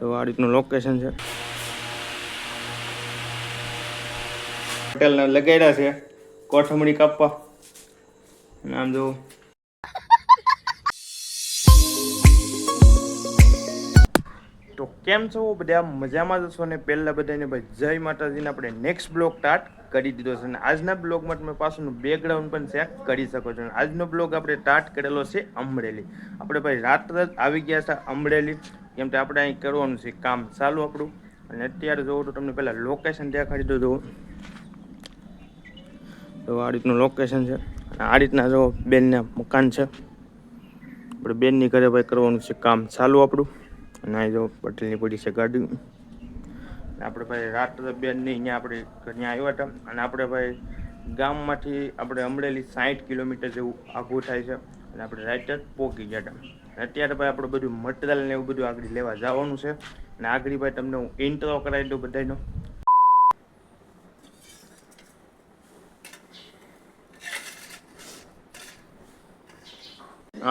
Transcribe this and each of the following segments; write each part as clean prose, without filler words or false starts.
તો આ રીતનું લોકેશન છે. પટેલને લગાડ્યા છે કોથમડી કાપવા. આમ જો તો કેમ છો બધા, મજામાં જ છો ને? પહેલાં બધાને ભાઈ જય માતાજીને આપણે નેક્સ્ટ બ્લોગ સ્ટાર્ટ કરી દીધો છે. અને આજના બ્લોગમાં તમે પાછળનું બેકગ્રાઉન્ડ પણ ચેક કરી શકો છો. આજનો બ્લોગ આપણે સ્ટાર્ટ કરેલો છે અમરેલી. આપણે ભાઈ રાત્રે જ આવી ગયા હતા અમરેલી, કેમ કે આપણે અહીં કરવાનું છે કામ ચાલુ આપણું. અને અત્યારે જોવો તો તમને પહેલાં લોકેશન દેખાડી દો. જો તો આ રીતનું લોકેશન છે. અને આ રીતના જો બેનના મકાન છે. આપણે બેનની ઘરે ભાઈ કરવાનું છે કામ ચાલુ આપણું. અને અહીં જો પટેલની પડી છે ગાડી. આપણે ભાઈ રાત્રે બેનની અહીંયા આપણે ત્યાં આવ્યા હતા. અને આપણે ભાઈ ગામમાંથી આપણે અમરેલી 60 કિલોમીટર જેવું આઘું થાય છે. અને આપણે રાઈટ જ પહોંચી ગયા હતા. અત્યારે ભાઈ આપણે બધું મટીરિયલ ને એવું બધું આગળ લેવા જવાનું છે. અને આગળ ભાઈ તમને હું ઇન્ટ્રો કરાવી દઉં બધાનો.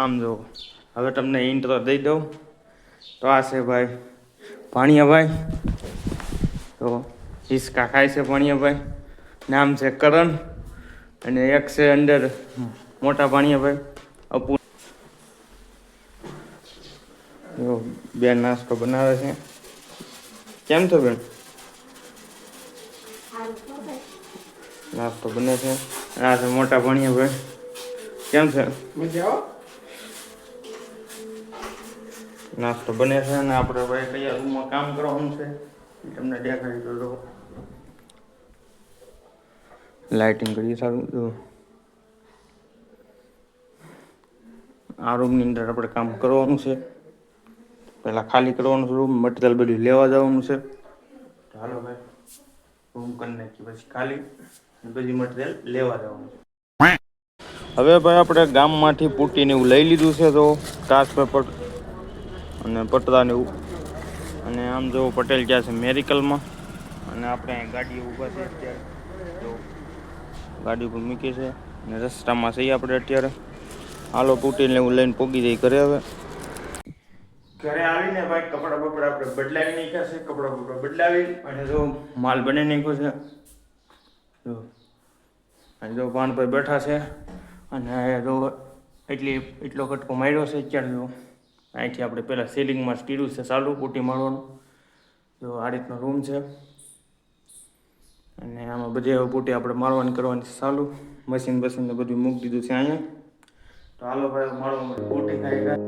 આમ જો હવે તમને ઇન્ટ્રો દઈ દઉં. તો આ છે ભાઈ ભાણિયાભાઈ. તો હિસકા ખાય છે ભાણિયાભાઈ. નામ છે કરણ. અને એક છે અંદર મોટા ભાણિયાભાઈ અપુ. જો બેન નાસ્તો બનાવે છે. કેમ છો બેન? નાસ્તો બને છે. આ છે મોટા ભાણિયાભાઈ. કેમ છે? નાસ્તો બને છે. અને આપણે ભાઈ કયા રૂમમાં કામ કરવાનું છે તમને દેખાડી દો. લાઇટિંગ કરીએ સારું. જો આ રૂમની અંદર આપણે કામ કરવાનું છે. પહેલાં ખાલી કરવાનું છે રૂમ, મટીરિયલ બધું લેવા જવાનું છે. ચાલો ભાઈ રૂમ કરી નાખીએ પછી ખાલી, બધી મટીરિયલ લેવા જવાનું છે. હવે ભાઈ આપણે ગામમાંથી પૂટીને એવું લઈ લીધું છે. તો કાચ પેપર અને પતરાને એવું. અને આમ જો પટેલ ગયા છે મેડિકલમાં. અને આપણે અહીં ગાડી ઊભા છે અત્યારે. તો ગાડી ઉપર મૂકી છે. અને રસ્તામાં છીએ આપણે અત્યારે. હાલો પૂટીને એવું લઈને પોગી જઈ ઘરે. હવે ઘરે આવીને ભાઈ કપડાં બપડા આપણે બદલાવી નાખ્યા છે. કપડાં બપડા બદલાવી અને જો માલ બની નાખ્યો છે. જો અને જો ભાનભાઈ બેઠા છે. અને જો એટલો કટકો માર્યો છે અત્યારે. જો અહીંથી આપણે પહેલાં સીલિંગમાં સ્ટીરું છે ચાલુ પૂટી મારવાનું. જો આ રીતનો રૂમ છે. અને આમાં બધી પૂટી આપણે મારવાની કરવાની ચાલુ. મશીન બસીનને બધું મૂકી દીધું છે અહીંયા. તો હાલો ભાઈ મારવા પૂટી થાય.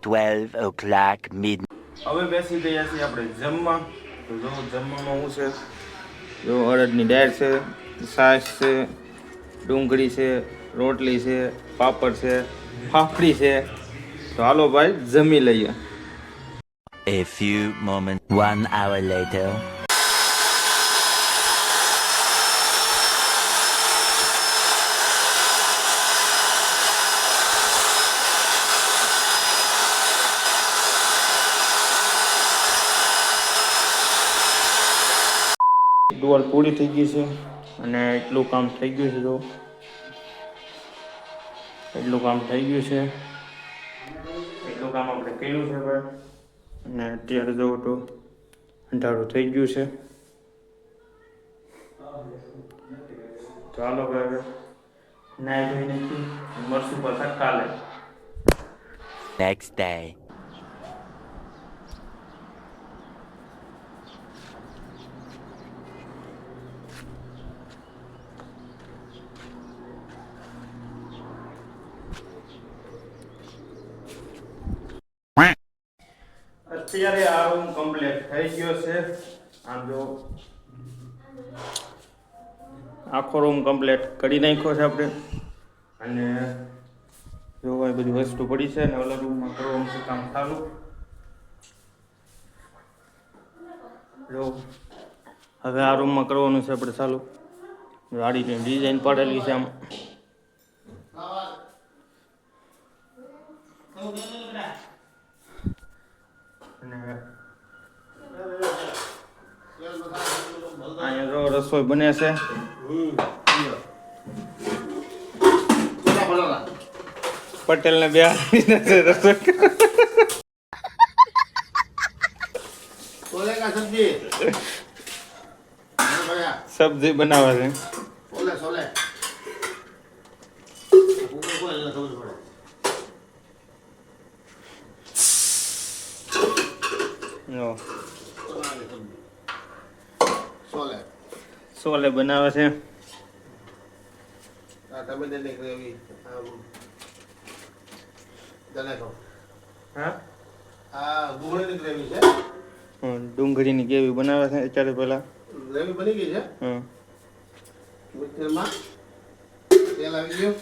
12 o'clock midnight. હવે બેસી ગયા છીએ આપણે જમવા. તો જો જમવામાં શું છે? જો અડદની દાળ છે, છાશ છે, ડુંગળી છે, રોટલી છે, પાપડ છે, ફાફડી છે. તો હાલો ભાઈ જમી લઈએ. A few moments, 1 hour later. ડોલ પૂરી થઈ ગઈ છે. અને એટલું કામ થઈ ગયું છે. જો એટલું કામ થઈ ગયું છે. એટલું કામ આપણે કર્યું છે ભાઈ. અને અત્યારે જો તો અંધારું થઈ ગયું છે. ચાલો ભાઈ નાઈ ધોઈ નાખી મળશું પાછા કાલે. Next day. અત્યારે આ રૂમ કમ્પ્લીટ થઈ ગયો છે. આમ જો આખો રૂમ કમ્પ્લીટ કરી નાખ્યો છે આપણે. અને જો ભાઈ બધી વસ્તુ પડી છે. ને ઓલા રૂમમાં કરવાનું છે કામ ચાલુ. જો હવે આ રૂમમાં કરવાનું છે આપણે ચાલુ. ગાડીની ડિઝાઇન પાડેલી છે આમ. અને અહીંયા જો રસોઈ બને છે. પટેલને બે રસોઈ સબ્જી બનાવે છે. જો સોલે બનાવે છે. ડુંગળીની ગ્રેવી બનાવે છે અત્યારે પેલા. ગ્રેવી બની ગઈ છે. મિક્સરમાં તેલ આવી ગયું.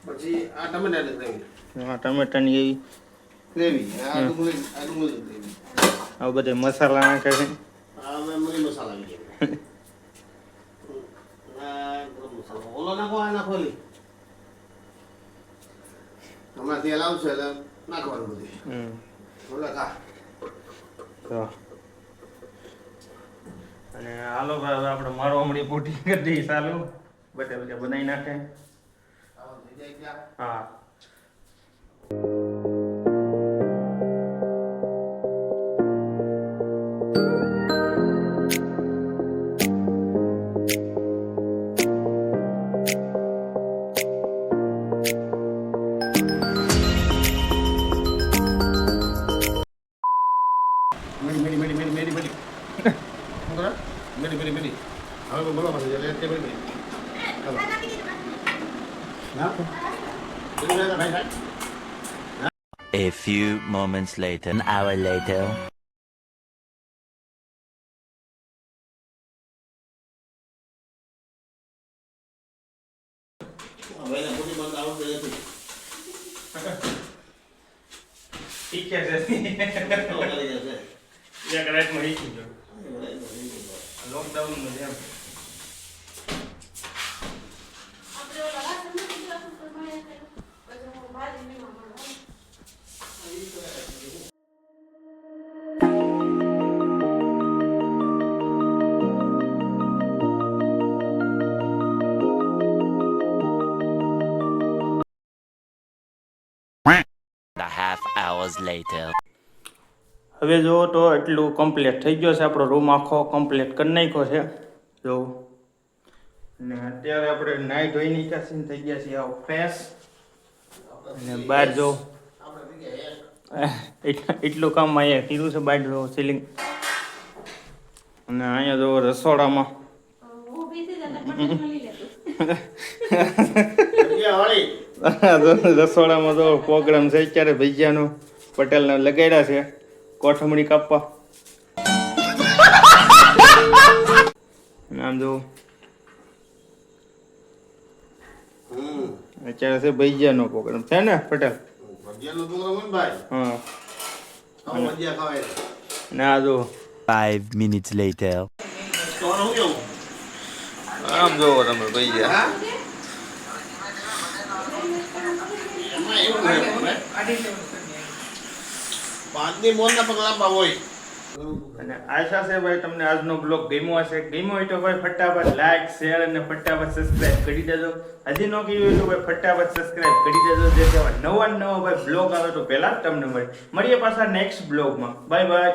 પછી આ ટમેટાની ગ્રેવી. હા, ટમેટાની ગ્રેવી. આ ડુંગળી ગ્રેવી. આ બધા મસાલા નાખે છે. આ મરી મસાલા આવી ગયા. આ ગરમ મસાલો ઓલો નાખો, આ નાખો લી. હમણાં તેલ આવશે એટલે નાખવાનું બધું. ઓલા ખા. તો અને હાલો ભાઈ હવે આપણે મારો હમણાં પોટી કરી દઈએ ચાલુ. બધા બનાવી નાખે. હા. હવે બોલો પાસે એટલે મેડી. A few moments later, an hour later. શીખે છે. એક રાતમાં શીખી ગયો. લોકડાઉન માં એમ. A half hours later. હવે જો તો એટલું કમ્પ્લીટ થઈ ગયો છે. આપણો રૂમ આખો કમ્પ્લીટ કરી નાખ્યો છે. જો અને અત્યારે આપણે નાઈ ધોઈ નીકળીને થઈ ગયા છીએ આવો ફ્રેશ. અને બહાર જો એટલું કામ અહીંયા કીધું છે. બહાર જો સીલિંગ અને અહીંયા જો રસોડામાં રસોડામાં તો પ્રોગ્રામ છે અત્યારે ભજીયાનો. પટેલને લગાડ્યા છે કોઠમડી કાપવા. આમ જો અત્યારે છે ભજીયાનો પ્રોગ્રામ છે ને પટેલ? ભજીયાનો પ્રોગ્રામ હોય ને ભાઈ. હા, ભજીયા ખવાય. ના જો 5 minutes later. આમ જોવો તમે ભજીયા. પાંચની મોરના પગલા હોય. અને આશા છે ભાઈ તમને આજનો બ્લોગ ગમ્યો હશે. ગમ્યો હોય તો ભાઈ ફટાફટ લાઈક શેર અને ફટાફટ સબસ્ક્રાઇબ કરી દેજો. હજી ન કર્યું હોય તો ભાઈ ફટાફટ સબસ્ક્રાઇબ કરી દેજો. જેથી નવા ભાઈ બ્લોગ આવે તો પહેલા જ તમને મળીએ પાછા નેક્સ્ટ બ્લોગમાં. Bye bye.